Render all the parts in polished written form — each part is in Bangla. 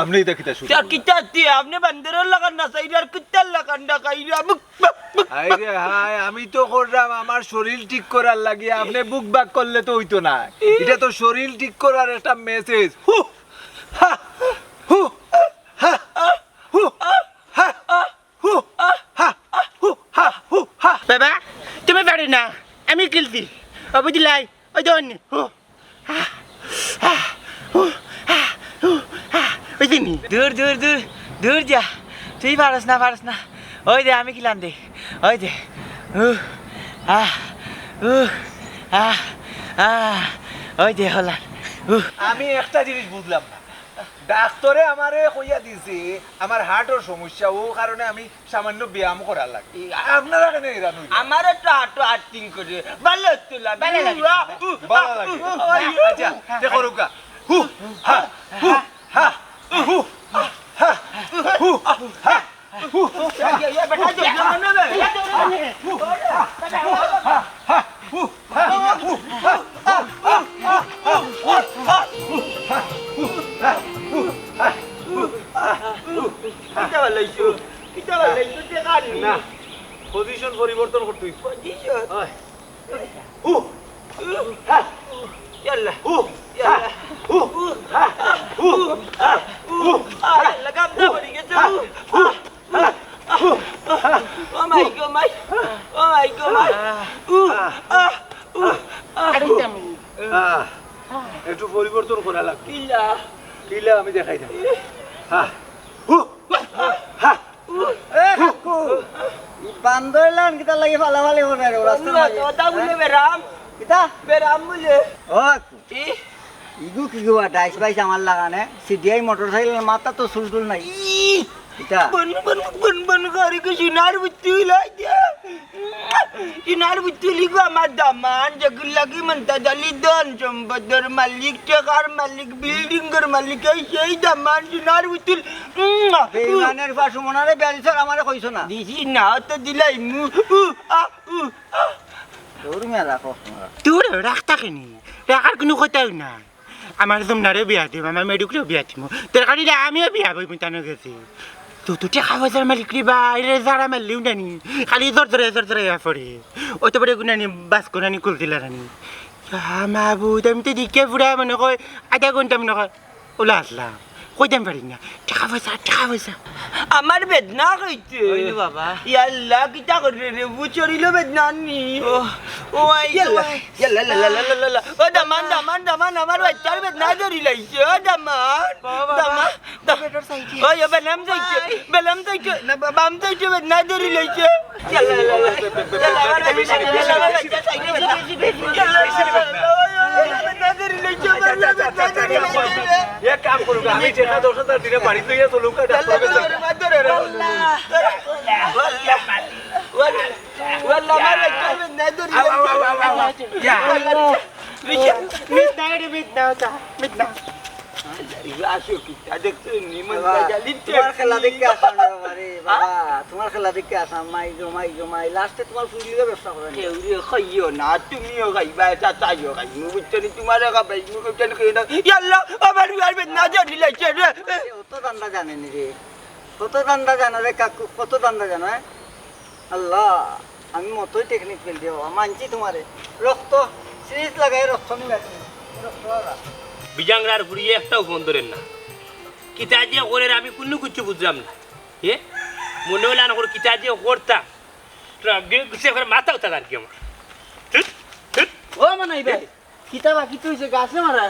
আপনি দেখিতে শুরু আপনি বান্দরের লাগান না চাইরার কুত্তার লাগান না কাইরা আরে হাই আমি তো করলাম আমার শরীর ঠিক করার লাগি আপনি বুক বাক করলে তো হইতো না এটা তো শরীর ঠিক করার একটা মেসেজ বাবা তুমি পারো না আমি খেলছি বুঝলাই ওই তো দূর দূর দূর দূর যা তুই পারস না ওই দে আমি খেলাম দে ওই দে ওই দে হলাম আমি একটা জিনিস বুঝলাম না ডাক্তারে আমারে কইয়া দিছে আমার হার্টের সমস্যা ও কারণে আমি সামান্য ব্যায়াম করার লাগে আপনারা কেন এরা নই আমার একটা হাঁটো আর্টিং করে ভালো তোলা ভালো লাগে ভালো লাগে আচ্ছা দেখো রুকা হু হা হু হা হু হা হু হা হু পজিশন পরিবর্তন করতে একটু পরিবর্তন করা লাগবে কিলা আমি দেখাই দেখ বান্দর লান কিতা লাগে ফালাফালি করে রে রাস্তা কথা বলে বেরাম কিতা বেরাম বলে ও ইগু কি গো ডাইস বাইস আমার লাগানে সিডিআই মোটরসাইকেল মাথা তো সুলটুল নাই কিতা বন করে কি সিনার বুত্তি লাগে সিনার বুত্তি লিগো আমার দামান জগুল লাগি মন্তা জালি দন সম্পদের মালিক টাকার মালিক বিল্ডিং এর মালিক এই সেই দামান সিনার বুত্তি বেইমানের পাশে মনারে ব্যারিসার আমারে কইছো না দিছি না তো দিলাই মু দূর মিয়া রাখো তোর রাখতা কেনি রাখার কোনো কথাই না আমার জমনারে বিয়া দিব আমার মেডিকেলও বিয়া দিব তোর কারণে আমিও বিয়া বই তানো গেছি তো তো টাকা পয়সার মালিক রে বাইরে যারা মারলিও নানি খালি জোর ধরে পড়ে ওই তো পরে গুনানি বাস কোনানি কুল দিলা রানি মাহবুদ আমি তো দিকে পুরা মনে কয় আধা ঘন্টা মনে কয় ওলা আসলাম কইতাম পারি না টাকা পয়সা আমার বেদনা কইতে বাবা ইয়াল্লা কিটা করে রে বুচরিলো বেদনা নি ও ইয়াল্লা ও দামান আমার বাচ্চার বেদনা ধরি লাইছে ও দামান ও বেলাম যাইছে না বাম যাইছে বেদনা ধরি লাইছে এক কাম করুক আমি যেটা 10,000 দিনে বাড়ি লইয়া চলুক তোমার খেলা দেখে আসাম রে বাবা তোমার খেলা দেখে আসাম মাই লাস্টে তোমার ফুলিয়ে ব্যবস্থা করে কেউ খাইও না তুমিও খাইবা চাচাইও খাইবো বুঝছো নি তোমার খাবাই মুখ কেন কই না ইয়াল্লা আমার বিয়ার বেদনা জানি লাইছে রে কত দান্দা জানে নি রে কত দান্দা জানো রে কাকু কত দান্দা জানো আল্লাহ আমি মতই টেকনিক ফেল দিও মানছি তোমারে রক্ত সিরিজ লাগাই রক্ত নিবাছি রক্ত বিজাংরার ঘুরিয়ে একটাও ফোন ধরেন না কিতা দিয়ে করে আমি কোনো কিছু বুঝলাম না এ মনে হলো না করে কিতা দিয়ে করতাম মাথা উঠা আর কি আমার ও মানাই ভাই কিতা বাকি তুই যে গাছে মারা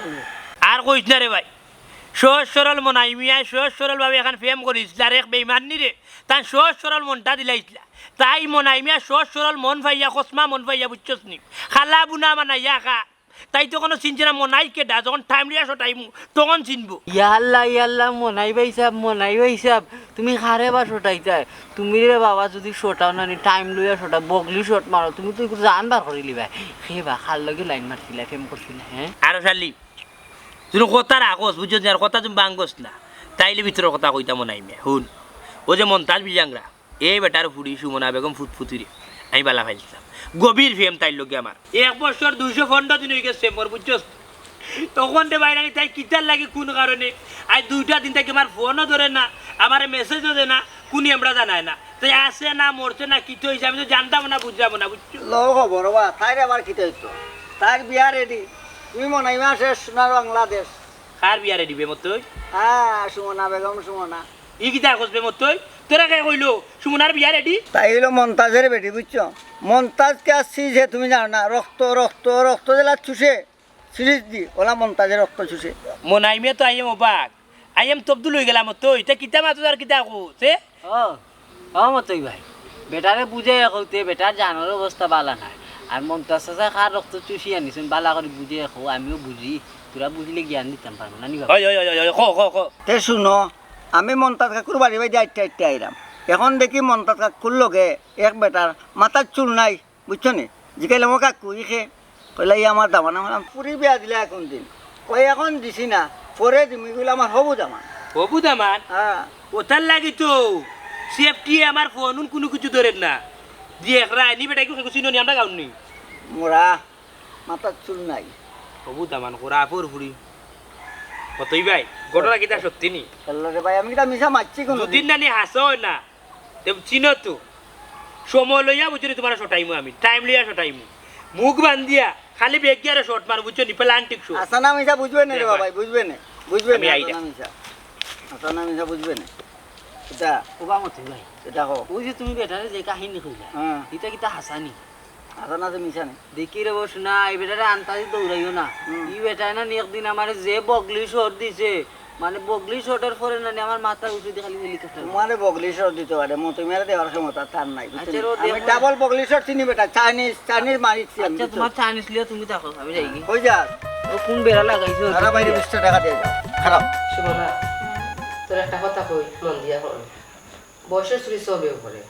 আর কইস না রে ভাই সহজ সরল মনাই মিয়ায় সহজ সরল ভাবে এখন ফেম করিস আর এক বেইমান নি রে তার সহজ সরল মনটা দিলাইছিলা তাই মনাই মিয়া সহজ সরল মন ভাইয়া কসমা মন ভাইয়া বুঝছস নি খালা বুনা মানাইয়া খা তাই তো কোনো চিনছে না মনাই কেডা যখন টাইম লিয়ে আসো টাইম তখন চিনবো ইয়াল্লা মনাই ভাই সাহেব তুমি খারে বা শোটাই চাই তুমি রে বাবা যদি শোটাও না টাইম লইয়া শোটা বগলি শট মারো তুমি তো জান বার করিলি ভাই বা খার লগে লাইন মারছিলা ফেম করছিলা হ্যাঁ আর শালি তুই কথা রাখোস বুঝছ আর কথা তুমি বাঙ্গস না তাইলে ভিতরের কথা কইতা মনাই মিয়া শুন ও যে মন্তাজ বিজাংরা এই বেটার ফুড়ি সুমনা বেগম ফুটফুতুরি আমি বালা ফাইছিলাম গভীর ফেম তাইর লগে আমার 1 বছর 215 দিন হয়ে গেছে মোর বুঝছস তখন দে বাইরে তাই কিতার লাগে কোন কারণে আজ 2টা দিন থেকে আমার ফোনও ধরে না আমার মেসেজও দেয় না কোনি আমরা জানায় না তাই আসে না মরছে না কি হয়েছে আমি তো জানতাম না বুঝলাম না বুঝছো লোক খবর বা তাইর আবার কি হইতো তার বিয়া রেডি তুমি মনাইমা শেষ সোনার বাংলাদেশ কার বিয়ারে দিবে মতই হ্যাঁ সুমনা বেগম সুমনা ই কিতা খুঁজবে মতই তোরা কে কইলো সুমনার বিয়া রেডি তাই হলো মন্তাজের বেটি বুঝছো মন্তাজকে আসছি যে তুমি জানো না রক্ত রক্ত রক্ত জেলা চুষে সিরিজ দি ওলা মন্তাজের রক্ত চুষে মনাইমে তো আইএম অবাক আইএম তবদুল হয়ে গেলাম তো এটা কিতা মাতো আর কিতা কইছে ও মতই ভাই বেটারে বুঝে কইতে বেটার জানার অবস্থা বালা নাই আর মন্তাজ চাচা খার রক্ত চুষি আনিছেন বালা করে বুঝে কো আমিও বুঝি তোরা বুঝলে জ্ঞান দিতাম পারবো না নি বাবা ওই ওই ওই ওই ক তে শুনো আমি মন্তাজ কাকুর বাড়ি বাড়ি আইতে আইতে আইলাম এখন দেখি মন্তাজ কাকুর লগে এক বেটার মাথার চুল নাই বুঝছো নি জিকাইলাম কাকু ইখে কইলা ই আমার দামান আমার পুরি বিয়া দিলে এখন দিন কই এখন দিছি না পরে দিমি কইলা আমার হবু দামান হবু দামান হ্যাঁ ওটার লাগি তো সেফটি আমার ফোন কোনো কিছু ধরেন না দিয়ে রায়নি বেটা কি কিছু নি আমরা গাউনি মোরা মাথার চুল নাই হবু দামান কোরা ফুর ফুরি কতই ভাই ঘটনা কিতা সত্যি নি রে ভাই আমি কিটা মিছা মারছি কোন দুদিন না নি হাসো না তে চিনো তো সময় লইয়া বুঝলি তোমার শটাইমু আমি টাইম লইয়া শটাইমু মুখ বান্ধিয়া খালি বেগ গিয়ে শট মার বুঝছো নি প্লান্টিক শো আসা না মিছা বুঝবে না রে ভাই বুঝবে না বুঝবে আমি না আইডা। আসা না মিছা আসা না মিছা বুঝবে না এটা ওবা মতই ভাই এটা কো ওই যে তুমি বেটারে যে কাহিনী কইলা হ্যাঁ এটা কিতা হাসানি আসা না যে মিছা নেই দেখি রে বস না এই বেটারে আনতাজি দৌড়াইও না ই বেটায় না একদিন আমার যে বগলি শট দিছে মানে বগলি শটের পরে না আমার মাথার উঠে দিয়ে খালি হেলিকপ্টার তোমারে বগলি শট দিতে পারে মতো মেরে দেওয়ার ক্ষমতা তার নাই বুঝছো আচ্ছা, নি? রো আমি দেখো। ডাবল বগলি শট চিনি বেটা চাইনিজ মারিছি আমি আচ্ছা তোমার চাইনিজ লিয়া তুমি দেখো আমি যাই কি কই যাস ও কোন বেড়া লাগাইছো সারা বাইরে 20 টাকা দিয়ে যাও খারাপ সুমনা তোর একটা কথা কই মন দিয়া হল বয়সের চুরি সবেও করে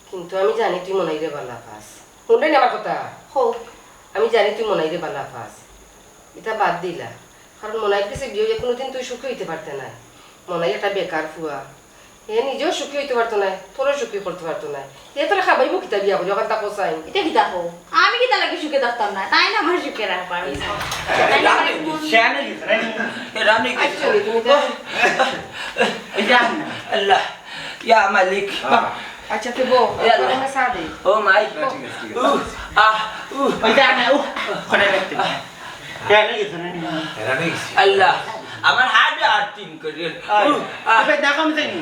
কিন্তু আমি জানি তুই মনাইরে বালা পাস শুনলে না আমার কথা হোক আমি জানি তুই মনাইরে বালা পাস এটা বাদ দিলা কারণ মনাইর কাছে বিয়ে হয়ে কোনোদিন তুই সুখী হইতে পারতে না মনাই একটা বেকার ফুয়া এ নিজেও সুখী হইতে পারতো না তোরও সুখী করতে পারতো না এ তোরা খাবাইবো কিতা বিয়া বলি ওখান তা কোসাই এটা কি দেখো আমি কি তার লাগে সুখে থাকতাম না তাই না আমার সুখে রাখবো আমি actually তুমি তো Allah, ya Malik. আচ্ছা তুই বউ তোর সাদে Oh my. Allah, আমার হাত আর্টিং করে। বেটা কমছে নি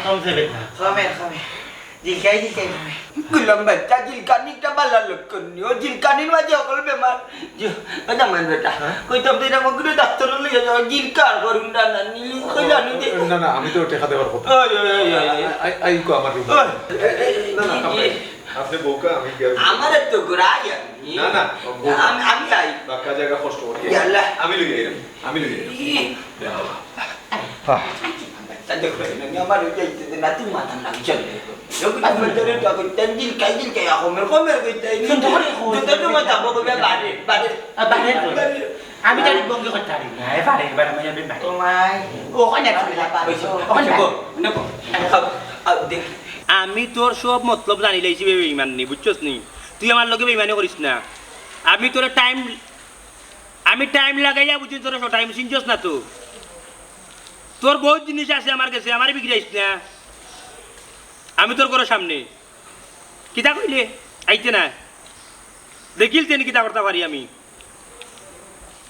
কমছে বেটা জিলকাই গুলাম বাচ্চা জিলকানিটা বালা লক্ষণ ও জিলকানির মাঝে অকল বেমার বেটা মান বেটা কই তো দিনা মগুরে ডাক্তার লইয়া যাও জিলকার করুন না নীল কই জানি দে না না আমি তো টাকা দেওয়ার কথা ওই ওই ওই আই কো আমার রুম না না আপনি বউকা আমি কি আমার তো ঘুরাই না না আমি আই বাকা জায়গা কষ্ট করি ইয়াল্লা আমি লই আইলাম আমি লই আইলাম তাই দেখো না আমার যাইতে না তুই মাথা লাগি চলে লোক আমার ধরে তো তঞ্জিল কাইজিল কে কমের কইতে তো মাথা বকো বাড়ি বাড়ি আমি জানি বঙ্গে কথা পারি না এবারে এবারে আমি যাবে বাড়ি তোমায় ওখানে খালা পাইছো ওখানে নেবো দেখ আমি তোর সব মতলব জানি লাইছি বেইমান নি বুঝছস নি তুই আমার লগে বেইমানি করিস না আমি তোর টাইম লাগাইয়া বুঝি তোর টাইম চিনছস না তো তোর বহুত জিনিস আছে আমার কাছে আমারই বিগড়াইস না আমি তোর ঘরের সামনে কিতা কইলে আইতে না দেখিল তেনি কিতা করতে পারি আমি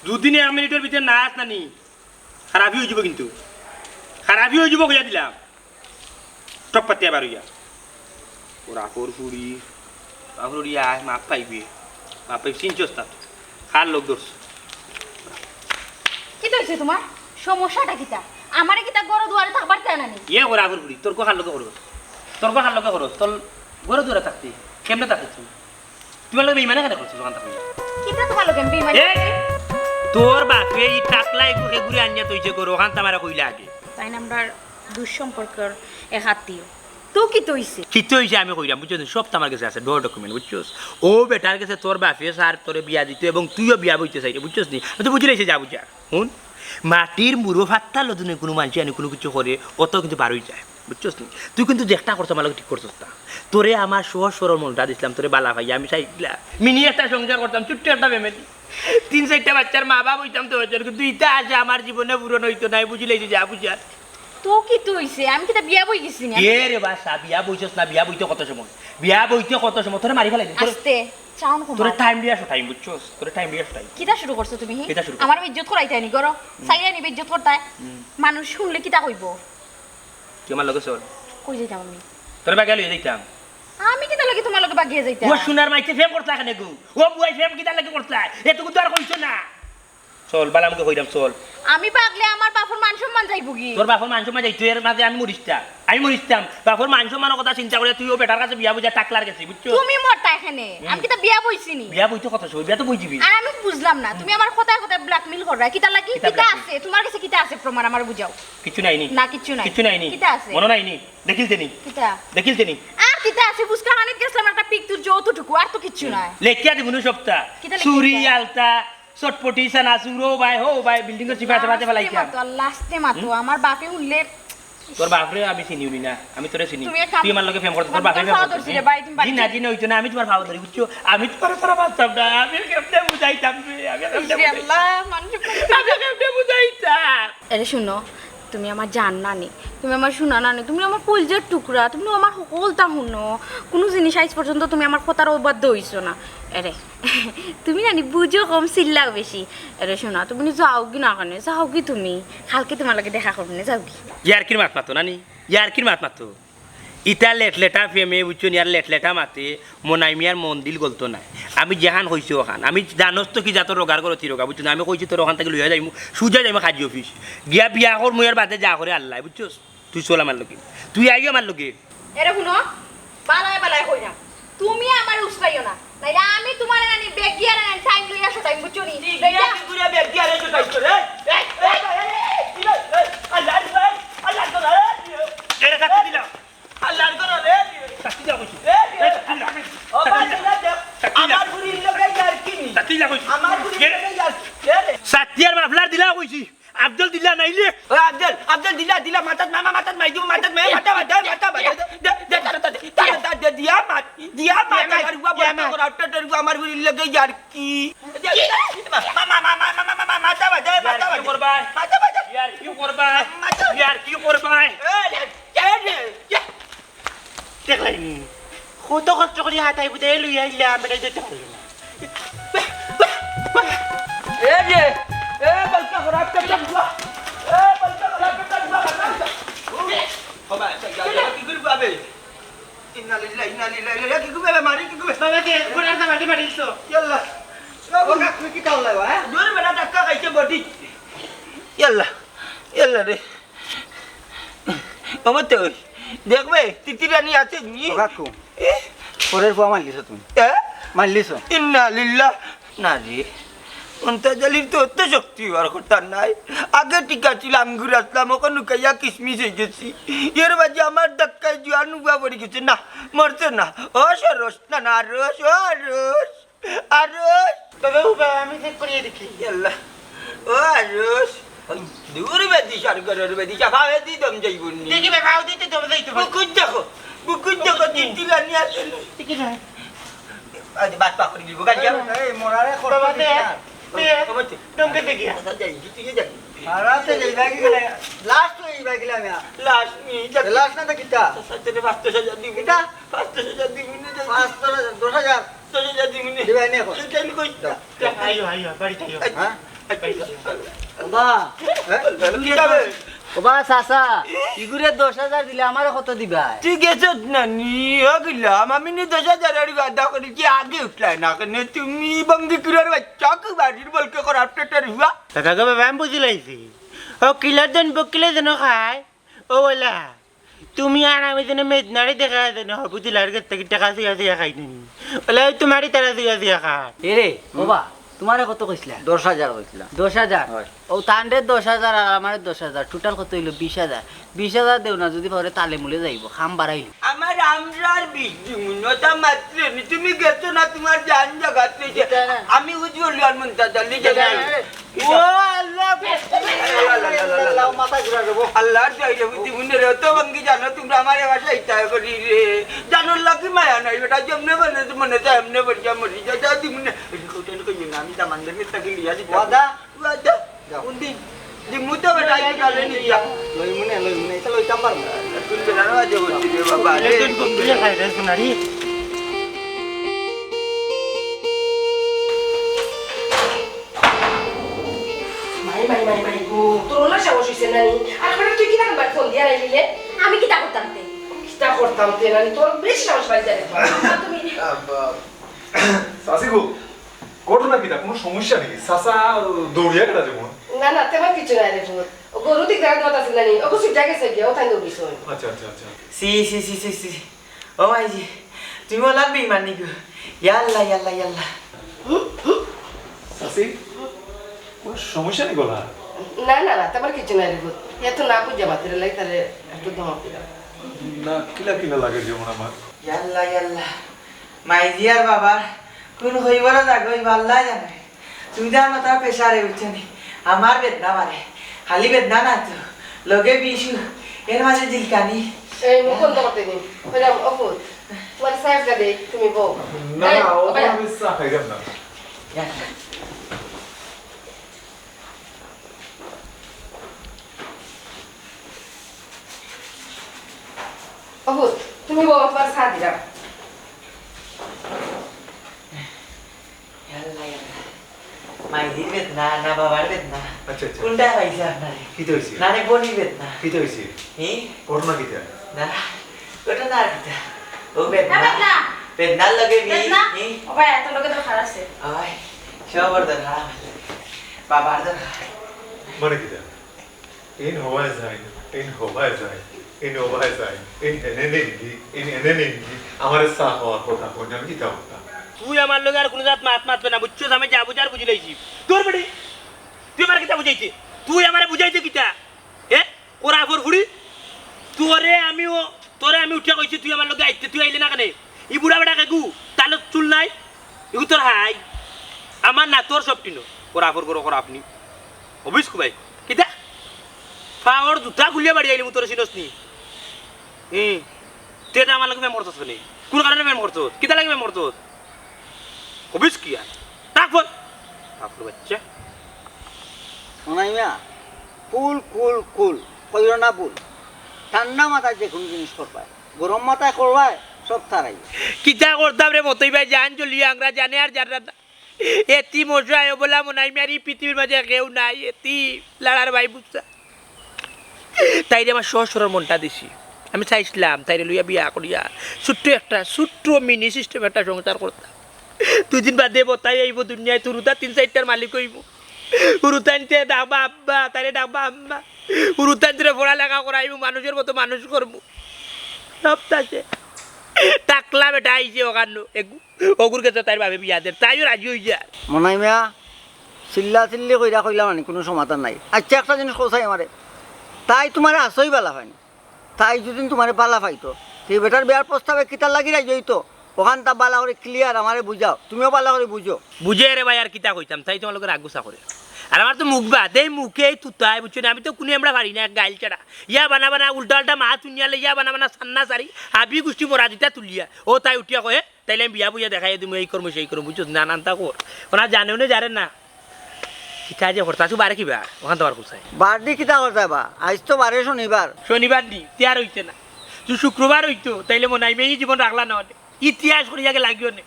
দুদিনে 1 মিনিটের ভিতরে না আস নানি খারাপই হয়ে যাব কিন্তু খারাপই হয়ে যাব কইয়া দিলাম টপ পাতে আবার হইয়া ওরা ফুরি আয় মাপ পাইবি চিনছস তা খার লোক ধরছ কি হয়েছে তোমার সমস্যাটা কিতা আমারে কিতা গড় দুয়ারে থাকবার চায় না নি ইয়ে ওরা ফুরি তোর কো খার লোকে করো তোর ঘরে দূরে থাকতে কেমনে থাকতে তোমার লোক বেইমানে কেন করছিস ওখান থেকে কিতা তোমার লোকে বেইমান তোর বাপে এই টাকলাই ঘুরে আনিয়া তৈছে করো ওখান তামারা কইলা আগে তাই না আমরা দুঃসম্পর্কের এক আত্মীয় তো কি হইছে কিতো হইছে আমি কইলাম বুঝছস সব তো আমার কাছে আছে ডকুমেন্ট বুঝছস ও বেটার কাছে তোর বাপে স্যার তোরে বিয়া দিত এবং তুইও বিয়া বইতে চাইতে বুঝছস নি তুই বুঝি লাইছে যা বুঝা শুন মাটির মুড়ো ফাত্তা লদনে কোনো মানুষ আনি কোনো কিছু করে অত কিন্তু বার হয়ে যায় বুঝছস নি তুই কিন্তু যেটা করছ আমার ঠিক করছস না তোরে আমার সহজ সরল মনটা দিছিলাম তোরে বালা ভাই আমি চাইছিলাম মিনি একটা সংসার করতাম ছোট্ট একটা ফ্যামিলি 3-4টা বাচ্চার মা বাবা হইতাম তো কিন্তু ইটা আছে আমার জীবনে পূরণ হইতো নাই বুঝিলে যা বুঝার তো কি তো হইছে আমি কি তা বিয়া বই গেছি না কে রে বাসা বিয়া বইছস না বিয়া বইতে কত সময় বিয়া বইতে কত সময় তোরে মারি ফেলাই আস্তে চাউন কম তোরে টাইম দিয়াছ টাইম বুঝছস তোরে টাইম দিয়াছ টাইম কিটা শুরু করছো তুমি কিতা শুরু আমার ইজ্জত করাইতে আনি গরো সাইরা নিবে ইজ্জত করতাই মানুষ শুনলে কিটা কইব তুই আমার লগে চল কই যাইতাম আমি তোরে বাগে লইয়া যাইতাম আমি কিটা লাগি তোমার লগে বাগিয়ে যাইতাম ও সোনার মাইতে ফেম করতলা কেন গো ও বুয়াই ফেম কিটা লাগে করতলা এটুকু তো আর কইছ না চল বালামকে কইরাম চল আমি পাগলে আমার বাপর মান সম্মান যাইবো কি তোর বাপর মান সম্মান যাই তুই এর মাঝে আমি মরিস্তাম বাপর মান সম্মানের কথা চিন্তা করে তুইও বেটার কাছে বিয়া বুঝা টাকলার গেছিস বুঝছো তুমি মরতা এখানে আমি কিটা বিয়া বইছি নি বিয়া বইতে কথা শুই বিয়া তো বইছিবি আর আমি বুঝলাম না তুমি আমার কথায় কথায় ব্ল্যাকমেল কররা কিটা লাগি কিতা কিটা blackmail? আছে তোমার কাছে কিটা আছে প্রমাণ আমার বুঝাও কিছু নাই নি না কিচ্ছু নাই কিছু নাই নি কিটা আছে মনে নাই নি দেখিলতে নি কিটা দেখিলতে নি আর কিটা আছে বুঝকা হানিত গেছলাম একটা পিক তুর যতটুকু আর তো কিচ্ছু নাই লেখিয়া দিব নো সপ্তাহ কিতা লেখিয়া চুরি দিতা? আলতা চটপটি সানা চুরো বাই হো বাই বিল্ডিং এর চিপা চাপাতে ফেলাইতাম লাস্টে মাতো আমার বাপে উঠলে তোর বাপরে আমি চিনিউনি না আমি তোরে চিনি তুমি এক কাম- তুই আমার লগে ফেম করতে তোর বাপরে আমি খাওয়া ধরছি রে, বাড়ি তুমি বাড়ি জি না জি না হইতো না আমি তোমার ভাব ধরি বুঝছো আমি তোমার সারা বাঁচতাম না আমি কেমনে বুঝাইতাম রে, আমি কেমনে আল্লাহ মানুষ বুঝাইতাম আরে শুনো তুমি আমার জান নানি তুমি আমার শোনা নানি তুমি আমার কলজের টুকরা তুমি আমার সকলটা শুনো কোনো জিনিস আজ পর্যন্ত তুমি আমার কথার অবাধ্য হইছো না আরে তুমি নানি বুঝো কম চিল্লাও বেশি আরে শোনা তুমি যাও কি না কেন যাও কি তুমি কালকে তোমার লাগে দেখা করবো না যাও কি ইয়ারকির মাত মাতো নানি ইয়ারকির মাত মাতো ইটা লেটলেটা ফেমে বুঝছো ইয়ার লেটলেটা মাতে মনাই মিয়ার মন দিল গলতো না আমি যেহান হইছি ওখান আমি জানোস তো কি যাতো রোগার করো রোগা বুঝছো না আমি কইছি তোর ওখান থেকে লইয়া যাইম সুজা যাইম খাজি অফিস গিয়া বিয়া কর মুয়ার বাদে যা করে আল্লাহ বুঝছোস তুই চল আমার লোকে তুই আই আমার লোকে এরে শুনো বালায় বালায় কই না তুমি আমার উসরাইও না নাইলে আমি তোমার নানি ব্যাগ দিয়া না টাইম লই আসো টাইম বুঝছো নি সাতিয়ার মাফলার দিলা কইছি আব্দুল দিলা নাইলে আব্দুল দিলা মাথাত মাই দিব মাথাত মে মাথা দিয়া মাথা করবা বন্ধ কর আফটার আমার বুড়ি লাগে यार কি মাথা বাজে করবা ইয়ার কি করবা ইয়ার কি করবা দেখলাইনি কত কষ্ট করে হাতাই বুঝে লইয়া আইলাম বেটা যেতে পারলো না এ যে এ বলকা কর আফটার এ বলকা কর আফটার বাবা কি করবা বে ইন্না লিল্লাহি কি করবা মারি কি করবা বাবা কে ঘোড়ার দা মাটি মারিছো ইয়াল্লা ওকা তুই কি কাল লাগা হ্যাঁ জোরে বেটা ধাক্কা খাইছে বডি ইয়াল্লা রে আমার তো দেখবে তিতিরানি আছে নি কাকু পরের ফুয়া মারলিছো তুমি মারলিছো ইন্না লিল্লাহ না রে অন্তর্জালির তো অত শক্তি আর কথা নাই আগে টিকা ছিল আঙ্গুর আসলাম ওখানে লুকাইয়া কিসমিস হয়ে গেছি এর মাঝে আমার ধাক্কায় জোয়ান উবা পড়ে গেছে না মরছে না ও সরস না না আরস ও আরস আরস বাবা বাবা আমি চেক করিয়ে দেখি ইয়াল্লা ও আরস দূর বেদি সরকারের বেদি চাফাবে দি দম যাইবনি দেখি বাবা আউ দিতে দম যাইতো বুকুন দেখো তিতিরানি আছে ঠিক আছে আজ বাত পা করে দিব গাড়ি এই মোরারে বাবা দে করতে দে দম কে দেখিয়া আরাতে যাইবা কি গেলে লাস্ট যাইবা গেলে আমি লাস্ট নি লাস্ট না দেখিতা সত্যি 5000 দিব কিটা 5000 দিব নি 5,000 10,000 দিব নি দিবা নে কো সেটাই কইতা আইও আইও বাড়িতে আইও হ্যাঁ বাবা বাবা সাসা ইগুরে 10,000 দিলে আমারে কত দিবা ঠিক আছে না নি গেলাম আমি নি 10,000 এর গাদা করে কি আগে উঠলাই না কেন তুমি বঙ্গি কুরার বাচ্চা কি বাড়ির বলকে কর আপটেটার হুয়া কাকা গো বাবা আমি বুঝি লাইছি ও কিলার দেন বকিলে যেন খায় ও বলা তুমি আর আমি যেন মেদনারে দেখা যেন বুঝিলার কাছ থেকে টাকা সিয়া খাই নি বলে তোমারই তারা সিয়া খায় এরে বাবা তোমারে কত কইছিলা 10,000 কইছিলা 10,000 ও তান্ডে 10,000 আর আমারে 10,000 টোটাল কত হইলো 20,000 20,000 দেও না যদি পরে তালে মুলে যাইব খাম বাড়াইলি আমার আর আমরা আর বিদ্যুন্নতা মাত্র তুমি গেছো না তোমার জান জাগাত রয়েছে আমি উজ্জ্বল মন্তাজা লিখে যাই ও আল্লাহ মাথা ঘুরা দেবো আল্লাহর যাইরে বুদ্ধি মুন্ডে রে তো বঙ্গি জানো তোমরা আমার ভাষা ইচ্ছা করি রে জানো লাকি মায়া নাই বেটা যেমনে বনে মনে চাই এমনে বলছা মরি যা যা দিমনে কোটেন কই না আমি দামানদের মিত্তাকে লিয়া দিতা ওয়াদা ওয়াদা উন্দি দিমু তো বেটা আই গালে নি যা লই মনে এটা লইতাম পারবো তুই বেটা না যে বলছি রে বাবা রে তুমি তুলে খাই রে সোনারি মাই তোর না সাহস হইছে নানি আর বেটা তুই কি না ফোন দিয়া রাইলিলে আমি কি তা করতাম তে কিটা করতাম তে নানি তোর বেশ সাহস বাড়ি যায় তুমি সাসিগো ঘটনা কিটা কোনো সমস্যা নেই সাসা দৌড়িয়া কেটা যাবো না তেমন কিছু নাই রে ফুট ও গরু দিক রাত মাতা ছিল নানি ও কিছু জায়গা গিয়ে ও তাই দৌড়িস আচ্ছা আচ্ছা আচ্ছা সি সি সি সি সি ও মাইজি তুমি ওলা বেইমানি গো ইয়াল্লা ইয়াল্লা ইয়াল্লা সাসি কোনো সমস্যা নেই গলা না তেমন কিছু নাই রে ফুট এত না বুঝে মাত্রে লাই তাহলে একটু ধমক দিলাম না কিলা কিলা লাগে যেমন আমার ইয়াল্লা ইয়াল্লা মাইজি আর বাবা কোন হইবার জাগই ভাল্লা জানে তুমি জানো তার পেশারে উঠছেনি আমার বেদনা মারে খালি বেদনা না তো লগে বিশু এর মাঝে জিলকানি এই মুখ বন্ধ করতে দিন হইলাম অপুত তোমার সাহেবটা দে তুমি বউ না না ও আমি চা খাইলাম না ইয়াল্লা অপুত তুমি বউ তোমার সাথ দিলাম ইয়াল্লা ইয়াল্লা মাইজির বেদনা না বাবার বেদনা আচ্ছা আচ্ছা কোনটা পাইছে আপনারে কিতে হইছে না রে বনি বেদনা কিতে হইছে হি ঘটনা কিটা না ওটা না কিটা ও বেদনা বেদনা। বেদনার লগে বি বেদনা হি ও ভাই এত লোকে তো খারাপ আছে আয় সবার দর হারাম বাবার দর মানে কিটা ইন হওয়ায় যায় ইন হওয়ায় যায় ইন হওয়ায় যায় ইন এনে নেই আমার চা হওয়ার কথা কোন আমি কিতা কথা তুই আমার লগে আর কোনো জাত মাত মাতবে না বুঝছো আমি যা বুঝার বুঝি লাইছি তোর বেটি তুই আমার কিতা বুঝাইছে তুই আমারে বুঝাইছে কিতা ওরা ফর ফুড়ি তোরে আমি উঠিয়া কইছি তুই আমার লগে আইতে তুই আইলে না কেন ই বুড়া বেটা কাকু তাহলে চুল নাই এগু তোর হাই আমার না তোর সব টিনো ওরা ফর করো আপনি অবিস ভাই কিতা পাওয়ার জুতা খুলিয়া বাড়ি আইলি তোর চিনস নি তুই এটা আমার লগে মেম করছস কেন কোন কারণে মেম করছস কিতা লাগে মেম করছস অবিস কি আর তারপর বাচ্চা শোনাই মিয়া কুল কইর না ভুল ঠান্ডা মাথায় যে কোনো জিনিস করবাই গরম মাথায় করবাই সব তারাই কিতা করতাম রে মতই ভাই জান চলি আংরা জানে আর জানা না এতি মশাই বলা মনে হয় আর এই পৃথিবীর মাঝে কেউ নাই এতি লাড়ার ভাই বুঝছা তাই রে আমার সহসরর মনটা দিছি আমি চাইছিলাম তাইরে লইয়া বিয়া করিয়া ছোট্ট মিনি সিস্টেম একটা সংসার করতাম দুদিন বাদে বতাই আইব দুনিয়ায় তুরুতা 3-4টার মালিক হইব উরুতানতে ডাকবা আব্বা তাইরে ডাকবা আম্মা উরুতানতে পড়ালেখা করাইব মানুষের মতো মানুষ করবো সব তাছে টাকলা বেটা আইছে ওখান অগুর কাছে তাই ভাবে বিয়াদের তাইও রাজি হয়ে যায় মনাই মিয়া চিল্লি কইরা কইলাম মানে কোনো সমাধান নাই আচ্ছা একটা জিনিস কোথায় আমারে তাই তোমার আসই বালা হয়নি তাই যদি তোমার বালা পাইতো সেই বেটার বিয়ার প্রস্তাবে কিতার লাগি রাই জইতো ওখান তা বালা করে ক্লিয়ার আমারে বুঝাও তুমিও বালা করে বুঝো বুঝে রে ভাই আর কিতা কইতাম তাই তোমার লোকের আগুসা করে আর আমার তো মুখ বাদ এই মুখে তুতায় বুঝছো না আমি তো কোনো আমরা পারি না গাইল ছাড়া ইয়া বানা উল্টা মা তুনিয়ালে ইয়া বানা সান্না সারি হাবি গোষ্ঠী মরা দিতা তুলিয়া ও তাই উঠিয়া কয়ে তাইলে আমি বিয়া বুঝিয়া দেখাই তুমি এই করবো সেই করবো বুঝছো নানানটা কর ওনা জানেও না জানেন না শিখা যে করতা তুই বারে কিবা ওখান তোমার কোথায় বারডি কিতা করতে বা আজ তো বারে শনিবার দি তিয়ার হইতে না তুই শুক্রবার হইতো তাইলে মনে হয় মেয়ে জীবন রাখলা না ইতিহাস করি যাকে লাগিও নে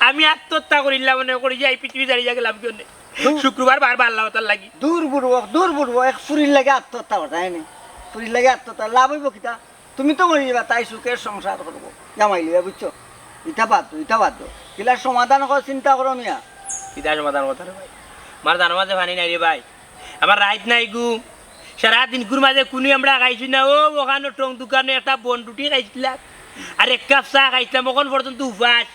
আমি আত্মহত্যা করিলাম মনে করি যে এই পৃথিবী দাঁড়িয়ে যাকে লাভ নে শুক্রবার বারবার আল্লাহ তার লাগি দূর বুড়বো এক ফুরির লাগে আত্মহত্যা করতে হয়নি ফুরির লাগে আত্মহত্যা লাভ হইব কিতা তুমি তো মরি যাবা তাই সুখের সংসার করবো জামাই লিবা বুঝছো ইটা বাদ দো কিলার সমাধান কর চিন্তা করো মিয়া ইতিহাস সমাধান কথা রে ভাই আমার জানো মাঝে ভানি নাই রে ভাই আমার রাইত নাই ঘুম সারাদিন ঘুর মাঝে কোনো আমরা খাইছি না ও ওখানে টং দোকানে একটা বনটুটি খাইছিলাম আর এক কাপ চা খাইছিলাম ওখান পর্যন্ত উপাস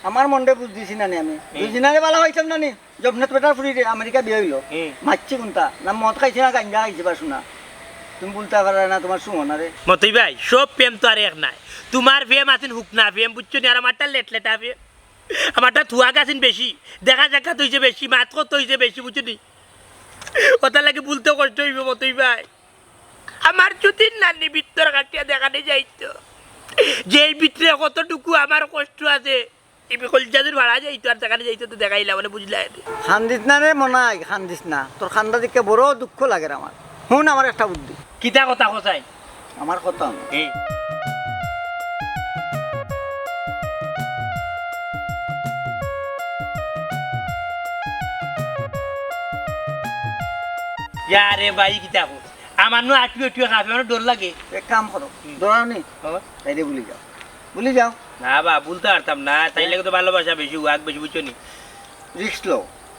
আমার মনটা বুঝ দিছি না আমি দুই দিনারে বালা হইতাম না নি জবনেত বেটার ফুরি আমেরিকা বিয়ে হইলো মারছি কোনটা না মদ খাইছি না গাঞ্জা খাইছি বা শোনা তুমি বলতে পারো না তোমার সুমন আরে মতই ভাই সব প্রেম তো আর এক নাই তোমার প্রেম আছেন হুকনা প্রেম বুঝছো নি আর আমারটা লেটলেটা প্রেম আমারটা থুয়া গাছেন বেশি দেখা সাক্ষাৎ হয়েছে বেশি মাত কত হয়েছে বেশি বুঝছো নি ওটার লাগে বলতে কষ্ট হইবে মতই ভাই আমার যদি নানি ভিতর কাটিয়া দেখাতে যাইতো যে এই ভিতরে কতটুকু আমার কষ্ট আছে এই কলজাদের ভাড়া যাইতো আর দেখাতে যাইতো তো দেখাইলা মানে বুঝলা খান্দিস না রে মনাই খান্দিস না তোর খান্দা দিকে বড় দুঃখ লাগে রে আমার শুন আমার একটা বুদ্ধি কিতা কথা কোথায় আমার কথা না। এই রে ভাই কিতা আমার নো আটুয়ে আটুয়ে খাবে আমার ডর লাগে এক কাম করো দৌড়াও নি তাইলে ভুলি যাও না বা বলতে পারতাম না তাই লাগে তো ভালোবাসা বেশি উয়াক বেশি বুঝছো নি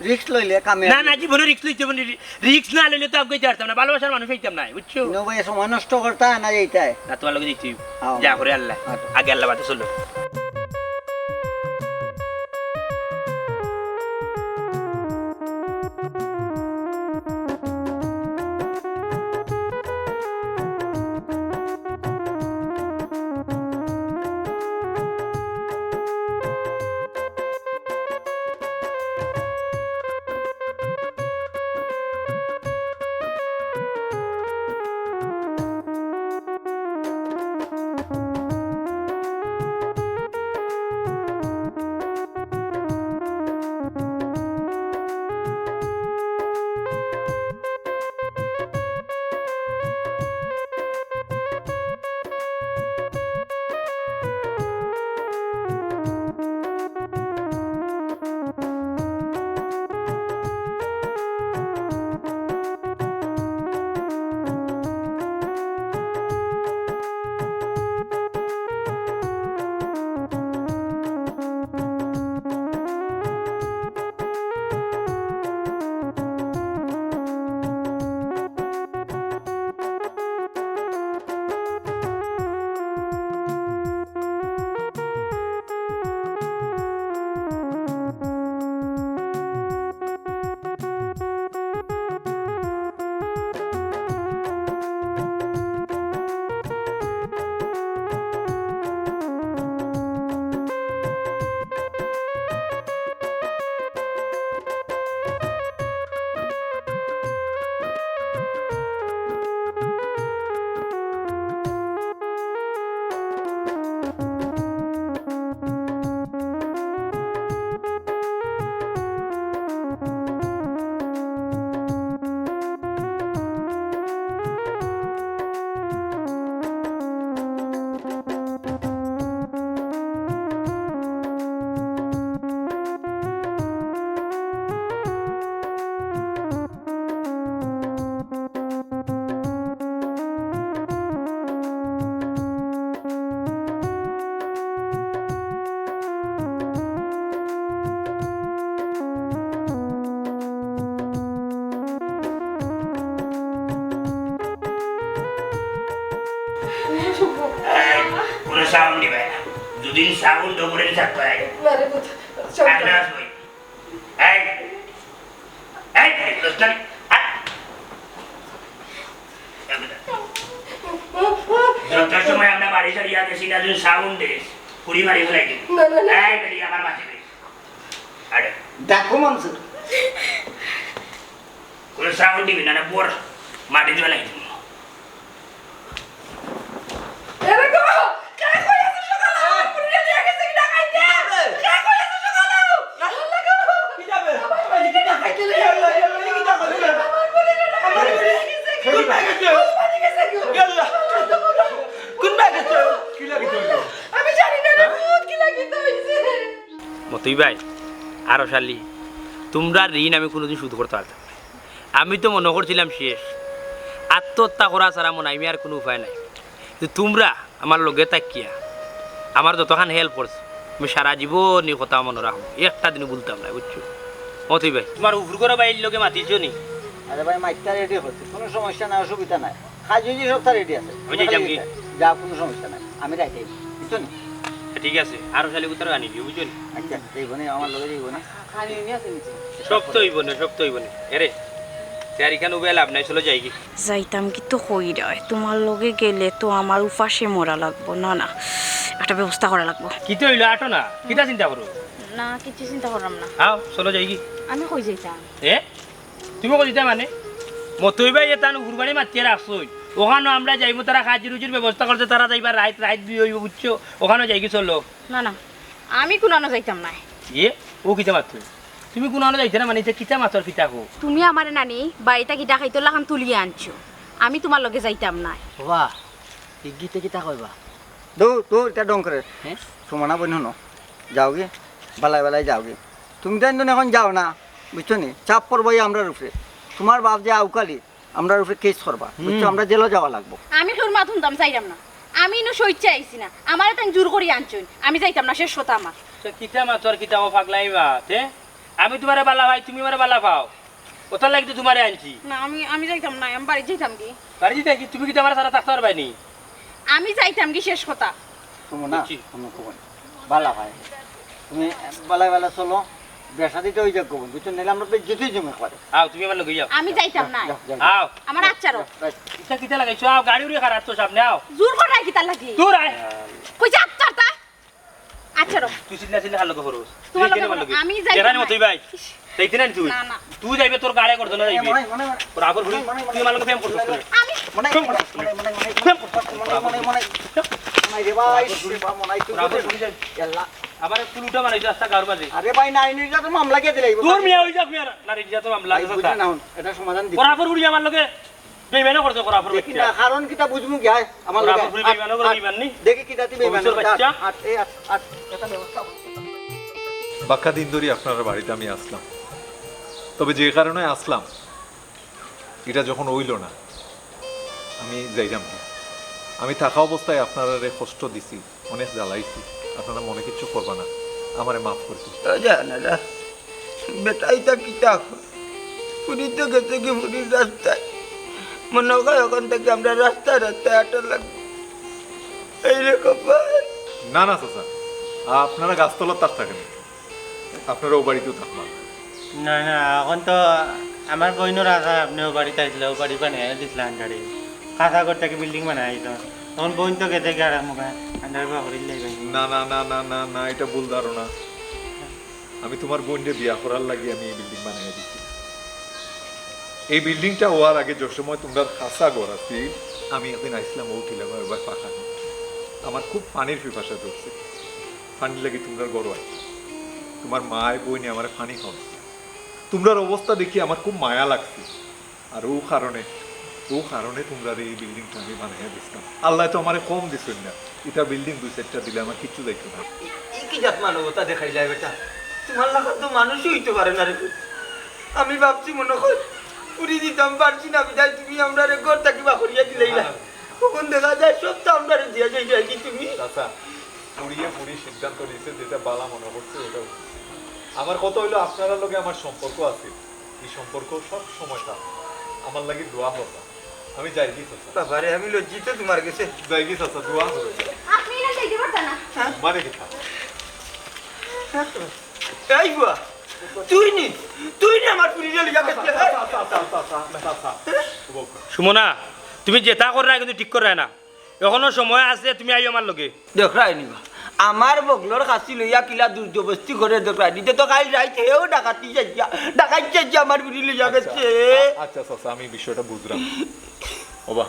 রিক্স লইলে কামে না না জীবনে রিক্স লইতে মানে রিক্স না লইলে তো আগে পারতাম না ভালোবাসার মানুষ হইতাম না বুঝছো নো ভাই সময় নষ্ট করতা না এইটাই না তোমার লগে দেখছি হ্যাঁ। যা করে আল্লাহ আগে আল্লাহ বাতে চলো কোনো সাউন্ড দিবে না যদি সাউন্ড উপরে থাকতে হয় যত সময় আমরা বাড়ি সারিয়া গেছি না যদি সাউন্ড দিস পুরি মারি ফেলাই দিন আমার মাঝে আরে দেখো মনসুর কোনো সাউন্ড দিবি না পর মাটি দিয়ে ফেলাই দিন মতই ভাই আরো শালি তোমরা ঋণ আমি কোনোদিন শুধু করতে পারতাম না। আমি তো মনে করছিলাম শেষ আত্মহত্যা করা ছাড়া মনে আমি আর কোনো উপায় নাই তোমরা আমার লগে তাকিয়া আমার যতখান হেল্প করছে আমি সারা জীবন কথা মনে রাখবো একটা দিন বলতাম না বুঝছো মতই ভাই তোমার উফর করে বাইর লোকে মাতিছ নি আরে ভাই মাইকটা রেডি হচ্ছে কোনো সমস্যা নাই অসুবিধা নাই খাজি সবটা রেডি আছে যা কোনো সমস্যা নাই আমি রাইটাই বুঝছো না ঠিক আছে আরো শালি উত্তর আনি দিও বুঝছো আচ্ছা এই বনে আমার লগে যাইব না খালি নিয়ে আসে নিচে সব তো হইব না এরে আর এখানে উবে লাভ নাই, চলো যাই কি। যাইতাম কি তো হই রয়, তোমার লগে গেলে তো আমার উপাসে মরা লাগবো। না না, একটা ব্যবস্থা করা লাগবো। কি তো হইলো আটো না, কিটা চিন্তা করো? না কিছু চিন্তা করলাম না, আও চলো যাই কি। আমি হয়ে যাইতাম। এ তুমি কইতা মানে মতই ভাই এতান কুরবানি মাতিয়ে রাখছই, ওখানে আমরা যাইবো, তারা খাজি রুজির ব্যবস্থা করছে, তারা যাইবার রাইত রাইত বিয়ে হইব, বুঝছো? ওখানে যাই কি চলো। না না, আমি কোনানো যাইতাম না। এ ও কিতা মাত্র তুমি কোন যাইতে না, মানে কিতা মাছর কিতা হো? তুমি আমার নানি বাড়িটা গিটা খাইতো লাগান তুলিয়ে আনছো, আমি তোমার লগে যাইতাম না। বাবা এই গীতে কিতা কইবা? তো এটা ডং করে হ্যাঁ সমানা বই ন যাওগে বেলায় বেলায় যাওগে। তুমি তো এখন যাও না, বুঝছো নি? চাপ পড়বই আমরার উপরে। তোমার বাপ যে আউকালি আমরার উপরে কেস করবা, বুঝছো? আমরা জেলও যাওয়া লাগবো। আমি তোর মা শুনতাম যাইতাম না, আমি ইনো সইচ্ছা আইছি না, আমার তাই জোর করি আনছুন, আমি যাইতাম না, শেষ কথা আমার। কিতা মাছর কিতা ও পাগলাই মাছ? আমি তোমারে বালা ভাই, তুমি আমারে বালা পাও, ওটার লাগি তো তোমারে আনছি। না আমি যাইতাম না, আমি বাড়ি যাইতাম কি। বাড়ি যেতে কি তুমি কিতা আমার সারা থাকতে পারবাই নি? আমি যাইতাম কি, শেষ কথা। না বালা ভাই, তুমি বেলায় বেলা চলো, বেসা দিতে ওই যাক গোবন, বুঝছো? নাহলে আমরা তো যেতেই জমে করে। আও তুমি আমার লগে যাও। আমি যাইতাম না, আও আমার আচ্ছারও কিতা কিতা লাগাইছো? আও গাড়ি উড়ে খারাপ তো সামনে, আও জোর করে রাখি তার লাগি। দূর আয়। কইছে আচ্ছারটা আচ্ছারো তুই চিল্লা চিল্লা হালো করস, তোমার লগে আমি যাইতাম যেখানে না। মতই ভাই যাইতে না তুই, না, না। তুই যাইবে তোর গাড়ি করতে না যাইবি তোর আগর ঘুরি, তুই আমার লগে প্রেম করছিস না? আমি মনে রে ভাই, মনে তোর আগর ঘুরি যাই আবার পুলুটা বানাইছো রাস্তা গার বাজে। আরে ভাই নাই নির্যাত মামলা কে দিলে তোর মিয়া হই যাক মিয়া না রিজা তো মামলা আছে। বুঝছেন না, এটা সমাধান দিই। তোর আগর ঘুরি আমার লগে বেইমানো করছ, তোর আগর দেখি না কারণ কিটা বুঝমু কি হয় আমার তোর লগে। আগর ঘুরি বেইমানো করে বেইমান নি দেখি কিটা তুই বেইমান বাচ্চা। এটা ব্যবস্থা বাক্কা দিন ধরে আপনার বাড়িতে আমি আসলাম, তবে যে কারণে আসলাম এটা যখন হইল না আমি যাইলাম না। আমি থাকা অবস্থায় আপনারা কষ্ট দিছি, অনেক জ্বালাইছি, আপনারা মনে কিচ্ছু করবা না, আমারে মাফ করে দিন। জানারা বেটাইটা কিতা পুরীতে গেছে কি পুরীর রাস্তায়, মনে হয় ওখান থেকে আমরা রাস্তায় রাস্তায় হাঁটা লাগবো এইরকম। না না চাচা, আপনারা গাছতলার তার থাকেন, আপনারা ও বাড়িতেও থাকবেন। না না, এখন তো আমার বইনের আশা আপনি ও বাড়িতে আসলে ও বাড়ি বানিয়ে দিছিল আন্ডারে, কাঁচা ঘর থেকে বিল্ডিং বানাই দিল, তখন বইন তো গেছে কি আর মুখে আন্ডারে বা করিল না না না না না না, এটা ভুল ধারণা। আমি তোমার বোনকে বিয়া করার লাগে আমি এই বিল্ডিং বানিয়ে দিচ্ছি। এই বিল্ডিংটা হওয়ার আগে যে সময় তোমরা খাসা ঘর আছি, আমি একদিন আইসলাম ও টিলাম এবার পাখা, আমার খুব পানির পিপাসা ধরছে, পানি লাগে তোমরা গরু আছে, তোমার মায় বইনি আমার পানি খাওয়াচ্ছে, তোমরার অবস্থা দেখি আমার খুব মায়া লাগছে, আর ও কারণে তোমরা এই বিল্ডিংটা আমি বানিয়ে দিচ্ছিলাম। আল্লাহ তো আমার কম দিচ্ছেন না, এটা বিল্ডিং 2-4টা দিলে আমার কিচ্ছু দেখতো না। কি জাত মানবতা দেখাই যায় বেটা, তোমার লাগা তো মানুষই হইতে পারে না রে। আমি ভাবছি মনে হয় পুরি দিতাম, পারছি না বিদায় তুমি আমরা রে ঘর থাকি বা করিয়া দিলেই না, কখন দেখা যায় সব তো আমরা দিয়া যাই কি তুমি। আচ্ছা পুরি সিদ্ধান্ত নিয়েছে যেটা বালা মনে করছে ওটা। আমার কথা হইলো আপনারা লগে আমার সম্পর্ক আছে, এই সম্পর্ক সব সময় থাক, আমার লাগে দোয়া করবা। আমি যাই কি চাচা, বাবারে আমি লজ্জিত তোমার কাছে। যাই কি চাচা, দোয়া করে আপনি না যাইতে পারতা না। মানে কি থাক। এই বুয়া তুই নি আমার পুরিরে লিয়া গেছে। সুমনা তুমি যেটা কর কিন্তু ঠিক করে না, এখনো সময় আছে, তুমি আইও আমার লগে। দেখরাই নিবা আমার বগলোর কাছি লইয়া কিলা দুর্যবস্তি করে দেখরাই নিতে তো কাল যাইতে হেও ডাকাতি যাইয়া আমার পুরি লইয়া গেছে। আচ্ছা চাচা আমি বিষয়টা বুঝলাম। ওবা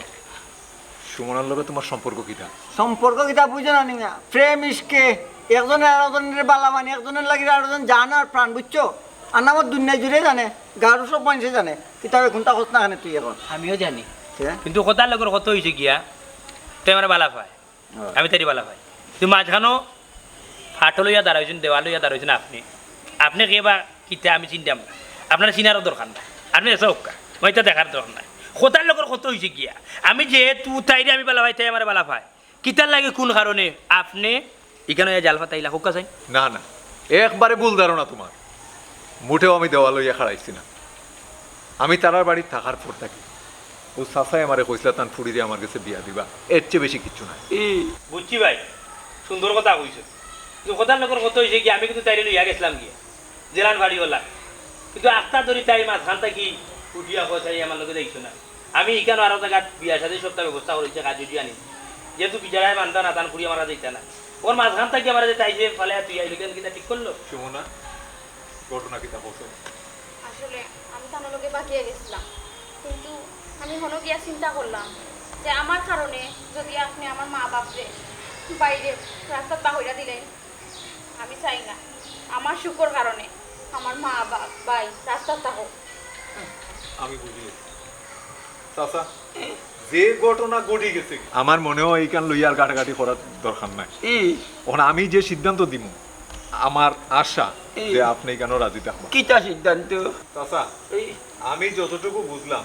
সুমনার লগে তোমার সম্পর্ক কিটা? সম্পর্ক কিটা বুঝে না নিয়া, প্রেম ইস্কে, একজনের আরেকজনের বালা মানে, একজনের লাগি আরেকজন জান আর প্রাণ, বুঝছো? আর আমার দুনিয়া জুড়ে জানে, গাড়ু সব মানুষে জানে, কিতাবে ঘন্টা খোঁজ না খানে তুই এখন। আমিও জানি, কিন্তু কথার লগের কত হয়েছে গিয়া তাই আমার বালা পায়, আমি তারি বালা পাই। তুমি মাঝখানো ফাটো লইয়া দাঁড়াইছেন, দেওয়া লইয়া দাঁড়াইছেন আপনি কে বা কিতা আমি চিনতাম না, আপনার চিনারও দরকার নাই, আপনি এসে হোকা মই তো দেখার দরকার নাই। কথার লগের কত হয়েছে গিয়া আমি যেহেতু তাইরে আমি বালা পাই, তাই আমার বালা পায়, কিতার লাগে কোন কারণে আপনি এখানে জালফা তাইলা হোকা চাই? না না, একবারে ভুল ধারণা তোমার, মোটেও আমি দেওয়া লইয়া খাড়াইছি না। আমি তারার বাড়ি থাকার পর থাকি ও চাচাই আমারে কইসলা তান ফুড়িরে আমার কাছে বিয়া দিবা, এর চেয়ে বেশি কিচ্ছু নাই। বুঝছি ভাই, সুন্দর কথা কইছে, কিন্তু কথার লগের কত হয়েছে কি আমি কিন্তু তাইরে লইয়া গেছিলাম গিয়া জেলান বাড়ি হলা, কিন্তু আস্তা ধরি তাই মাঝখান থাকি উঠিয়া কথাই আমার লোকে দেখছো না আমি এখানে আরো জায়গা বিয়া সাথে সপ্তাহ ব্যবস্থা করেছে কাজ যদি আনি যেহেতু বিচারায় মানতা না তান ফুড়ি মারা যাইতা না ওর মাঝখান থেকে আমার তাই যে ফলে তুই আইলি কেন কিটা ঠিক করলো সুমনা ঘটনা কিতা বলছো আসলে আমি তানোর লোকে বাকিয়ে গেছিলাম কিন্তু আমি হনো গিয়া চিন্তা করলাম যে আমার কারণে যদি আপনি আমার মা বাপরে বাইরে রাস্তার বাহিরা দিলেন আমি চাই না আমার সুখর কারণে আমার মা বাপ ভাই রাস্তার তাহো আমি বুঝি চাচা যে ঘটনা ঘটে গেছে আমার মনে হয় এইখান লইয়ার কাটাকাটি করার দরকার নাই এখন আমি যে সিদ্ধান্ত দিব আমার আশা যে আপনি কেন রাজি থাকবেন কিতা সিদ্ধান্ত চাচা আমি যতটুকু বুঝলাম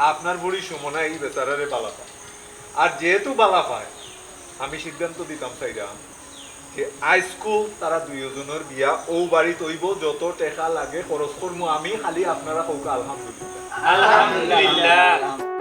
আপনার বুড়ি সুমনা এই বেচারারে বালা পায় আর যেহেতু বালা পায় আমি সিদ্ধান্ত দিতাম চাইরাম যে আইস্কু তারা দুইজনের বিয়া ও বাড়ি তৈব যত টাকা লাগে খরচ করবো আমি খালি আপনারা হোক আলহামদুলিল্লাহ আলহামদুলিল্লাহ